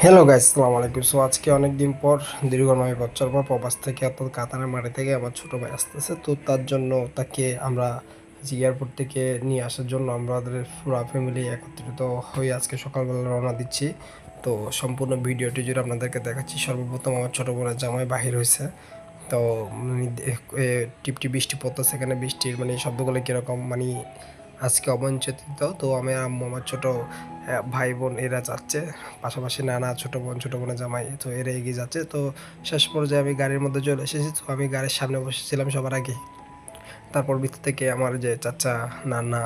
Hello guys, আসসালামু আলাইকুম। So আজকে অনেক দিন পর, দীর্ঘ ৯ বছর পর প্রবাস থেকে অর্থাৎ কাতারের মাটি থেকে আমার ছোট ভাই আসতেছে। তো তার জন্য তাকে আমরা যে এয়ারপোর্ট থেকে নিয়ে আসার জন্য আমাদের পুরো ফ্যামিলি একত্রিত হয়ে আজকে সকালবেলা রওনা দিচ্ছি। তো সম্পূর্ণ ভিডিওটি জুড়ে আপনাদেরকে দেখাচ্ছি। সর্বপ্রথম আমার ছোট বোনের জামাই বাহির হয়েছে। তো টিপটি বৃষ্টি পড়তেছে, এখানে বৃষ্টির মানে শব্দগুলো কীরকম মানে আজকে অবঞ্চিত। তো আমি আম্মু আমার ছোট ভাই বোন এরা যাচ্ছে, পাশাপাশি নানা ছোট বোন ছোট বোনের জামাই, তো এরা এগিয়ে যাচ্ছে। তো শেষ পর্যায়ে আমি গাড়ির মধ্যে চলে এসেছি। তো আমি গাড়ির সামনে বসেছিলাম সবার আগে। তারপর ভিতর থেকে আমার যে চাচা, নানা,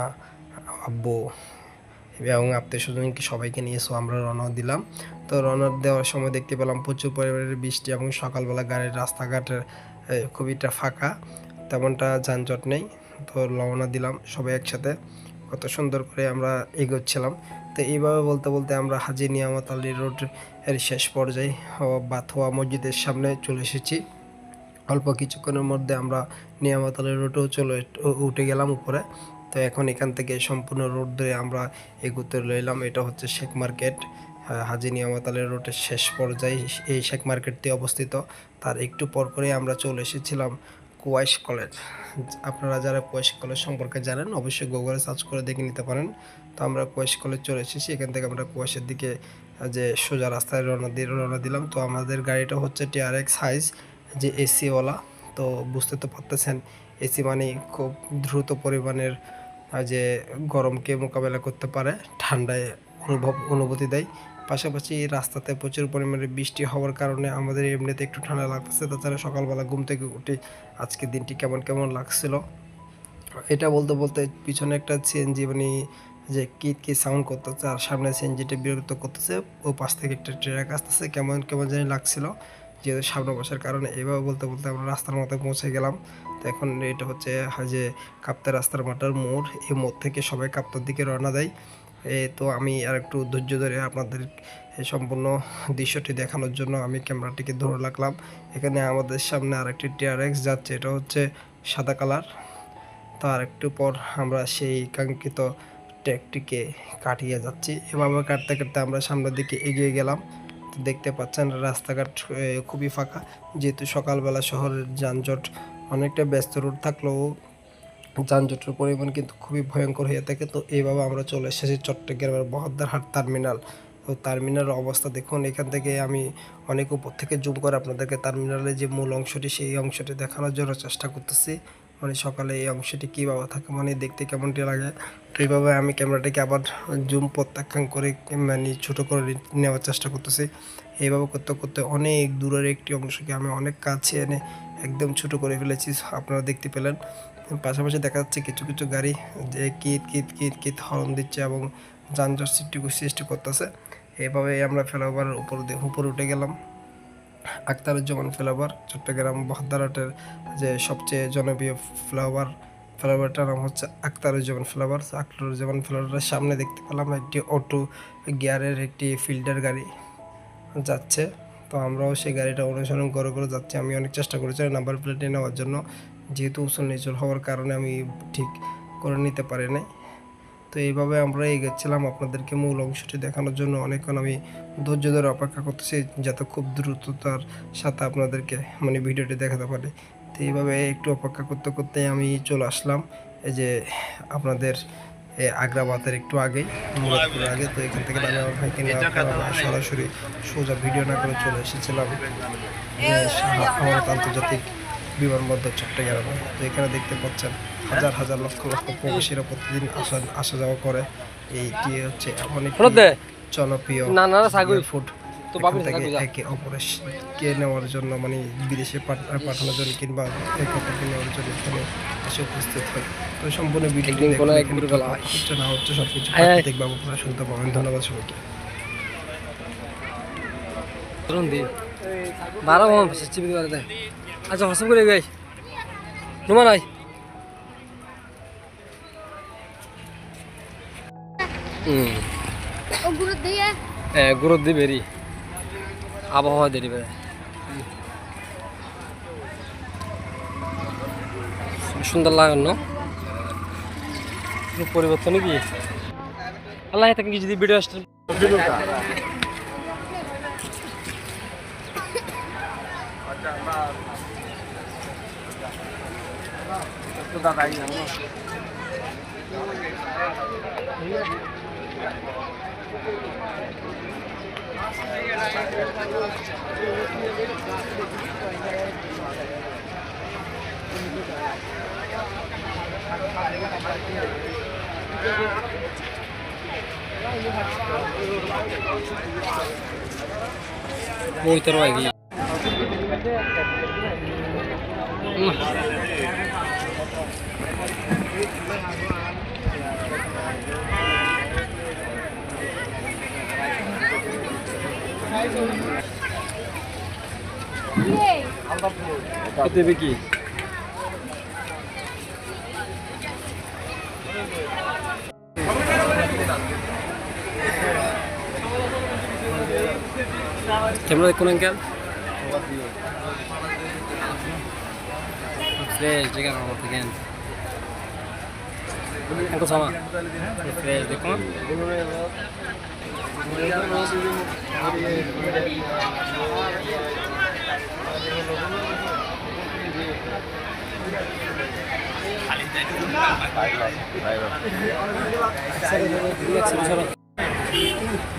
আব্বু এবং আত্মীয় স্বজনকে সবাইকে নিয়ে আমরা রওনা দিলাম। তো রওনা দেওয়ার সময় দেখতে পেলাম প্রচুর পরিমাণের বৃষ্টি এবং সকালবেলা গাড়ির রাস্তাঘাটের খুবইটা ফাঁকা, তেমনটা যানজট নেই। তো রওনা দিলাম সবাই একসাথে, কত সুন্দর করে আমরা এগোচ্ছিলাম। তো এইভাবে বলতে বলতে আমরা হাজী নিয়ামত আলী রোড এর শেষ পর্যায়ে বাথোয়া মসজিদের সামনে চলে এসেছি। অল্প কিছুক্ষণের মধ্যে আমরা নিয়ামত আলী রোডেও উঠে গেলাম উপরে। তো এখন এখান থেকে সম্পূর্ণ রোড ধরে আমরা এগোতে রইলাম। এটা হচ্ছে শেখ মার্কেট, হাজী নিয়ামত আলী রোডের শেষ পর্যায়ে এই শেখ মার্কেটটি অবস্থিত। তার একটু পর করে আমরা চলে এসেছিলাম কুয়াইশ কলেজ। আপনারা যারা কুয়াইশ কলেজ সম্পর্কে জানেন অবশ্যই গুগলে সার্চ করে দেখে নিতে পারেন। তো আমরা কুয়াইশ কলেজ চলে এসেছি। এখান থেকে আমরা কুয়াইশের দিকে যে সোজা রাস্তায় রওনা দিলাম। তো আমাদের গাড়িটা হচ্ছে টিআরএক্স হাইস, যে এসিওয়ালা। তো বুঝতে তো পারতেছেন, এসি মানে খুব দ্রুত পরিমাণের যে গরমকে মোকাবেলা করতে পারে, ঠান্ডায় অনুভূতি দেয়। পাশাপাশি রাস্তাতে প্রচুর পরিমাণে বৃষ্টি হওয়ার কারণে আমাদের এমনিতে একটু ঠান্ডা লাগতেছে। তাছাড়া সকালবেলা ঘুম থেকে উঠে আজকে দিনটি কেমন কেমন লাগছিল এটা বলতে বলতে পিছনে একটা সিএনজি মানে যে কি সাউন্ড করতেছে, আর সামনে সিএনজিটা বিরক্ত করতেছে। ও পাশ থেকে একটা ট্রাক আসতেছে, কেমন কেমন জানি লাগছিল যেহেতু সামনে বসার কারণে। এভাবে বলতে বলতে আমরা রাস্তার মধ্যে পৌঁছে গেলাম। তো এখন এটা হচ্ছে যে কাপ্তা রাস্তার মাথার মোড়। এই মোড় থেকে সবাই কাপ্তার দিকে রওনা দেয়। তো আমি আর একটু ধৈর্য ধরে আপনাদের এই সম্পূর্ণ দৃশ্যটি দেখানোর জন্য আমি ক্যামেরাটিকে ধরে রাখলাম। এখানে আমাদের সামনে আরেকটি টিআরএক্স যাচ্ছে, এটা হচ্ছে সাদা কালার। তার একটু পর আমরা সেই কাঙ্ক্ষিত ট্র্যাকটিকে কাটিয়ে যাচ্ছি। এভাবে কাটতে কাটতে আমরা সামনের দিকে এগিয়ে গেলাম। তো দেখতে পাচ্ছেন রাস্তাঘাট খুবই ফাঁকা, যেহেতু সকালবেলা শহরের যানজট অনেকটা ব্যস্ত রোড থাকলেও যানজটের পরিমাণ কিন্তু খুবই ভয়ঙ্কর হয়ে থাকে। তো এইভাবে আমরা চলে এসেছি চট্টগ্রামের বহদ্দারহাট টার্মিনাল। তো টার্মিনালের অবস্থা দেখুন, এখান থেকে আমি অনেক উপর থেকে জুম করে আপনাদেরকে টার্মিনালের যে মূল অংশটি সেই অংশটি দেখানোর জন্য চেষ্টা করতেছি। মানে সকালে এই অংশটি কীভাবে থাকে, মানে দেখতে কেমনটি লাগে। তো এইভাবে আমি ক্যামেরাটাকে আবার জুম প্রত্যাখ্যান করে মানে ছোটো করে নেওয়ার চেষ্টা করতেছি। এইভাবে করতে করতে অনেক দূরের একটি অংশকে আমি অনেক কাছে এনে একদম ছোটো করে ফেলেছি, আপনারা দেখতে পেলেন। পাশাপাশি দেখা যাচ্ছে কিছু কিছু গাড়ি যে কিত কিত কিত কিত হর্ন দিচ্ছে এবং যানজট সৃষ্টি করতেছে। এইভাবে আমরা ফ্লাইওভারের উপরে উঠে গেলাম। আখতারুজ্জামান ফ্লাইওভার, চট্টগ্রাম বহদ্দারহাটের যে সবচেয়ে জনপ্রিয় ফ্লাইওভারটার নাম হচ্ছে আখতারুজ্জামান ফ্লাইওভার। আখতারুজ্জামান ফ্লাইওভারের সামনে দেখতে পেলাম একটি অটো গিয়ারের একটি ফিল্টার গাড়ি যাচ্ছে। তো আমরাও সেই গাড়িটা অনুসরণ করে করে যাচ্ছি। আমি অনেক চেষ্টা করেছি নাম্বার প্লেটে নেওয়ার জন্য, যেহেতু উঁচু নিচুল হওয়ার কারণে আমি ঠিক করে নিতে পারি নাই। তো এইভাবে আমরা এগোচ্ছিলাম আপনাদেরকে মূল অংশটি দেখানোর জন্য। অনেকক্ষণ আমি ধৈর্য ধরে অপেক্ষা করতেছি যাতে খুব দ্রুততার সাথে আপনাদেরকে মানে ভিডিওটি দেখাতে পারি। তো এইভাবে একটু অপেক্ষা করতে করতে আমি চলে আসলাম এই যে আপনাদের আগ্রাবাদের একটু আগেই, মুরাদপুরের আগে। তো এখান থেকে আমি আমার ভাইকে নেওয়ার পর আমরা সরাসরি সোজা ভিডিও না করে চলে এসেছিলাম আমানত আন্তর্জাতিক বিমানবন্দর চট্টগ্রামে। তো এখানে দেখতে পাচ্ছেন হাজার হাজার লক্ষ লক্ষ প্রবাসীরা প্রতিদিন আসা যাওয়া করে। এইটি হচ্ছে এমন একটি জনপ্রিয় ফুড থেকে একে অপরকে নেওয়ার জন্য মানে বিদেশে পাঠানোর জন্য কিংবা একে নেওয়ার জন্য এখানে এসে উপস্থিত হয়। তো সম্পূর্ণ ভিডিও হচ্ছে না হচ্ছে সবকিছু প্রাকৃতিকভাবে আপনারা শুনতে পাবেন। ধন্যবাদ সবাইকে। আচ্ছা হসম করে গাই তোমার নাই গুরুত দিবেরি আবহাওয়া দেবে সুন্দর লাগান না পরিবর্তন কি আল্লাহ থেকে যদি ভিডিও আসতে Muy terbaik lagi. Itu Vicky. Camera देखो ना क्या? Fresh देखा ना बहुत again. Aku sama. Fresh देखो.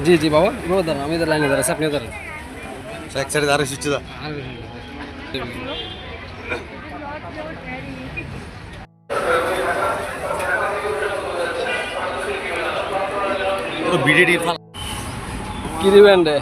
जी जी बाबा वो उधर हम इधर लाइन इधर है अपने उधर এক সাইডে দাঁড়িয়ে শুচ্ছে দা বিডিডি কি দিবেন রে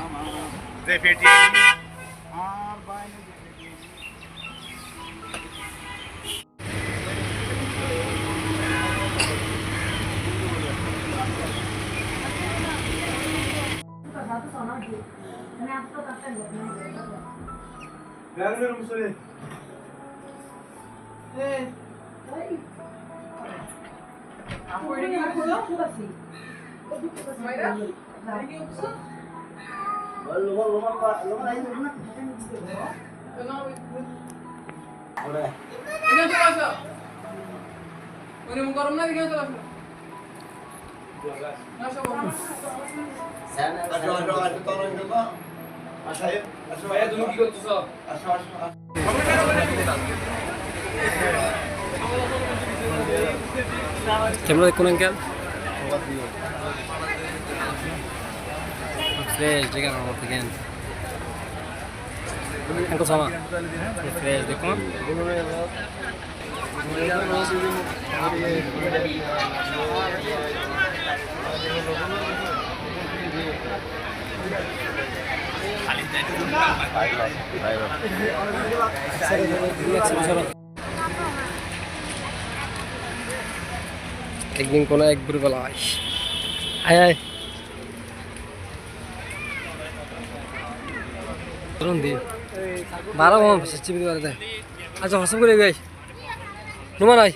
Camera देखो ना क्या? Fresh देखा ना बहुत again. Aku sama. Fresh देखो. एक दिन को ना एक बुरी बला आय आय दी 12 सच्ची भी अच्छा हसम करे गई नुमान आई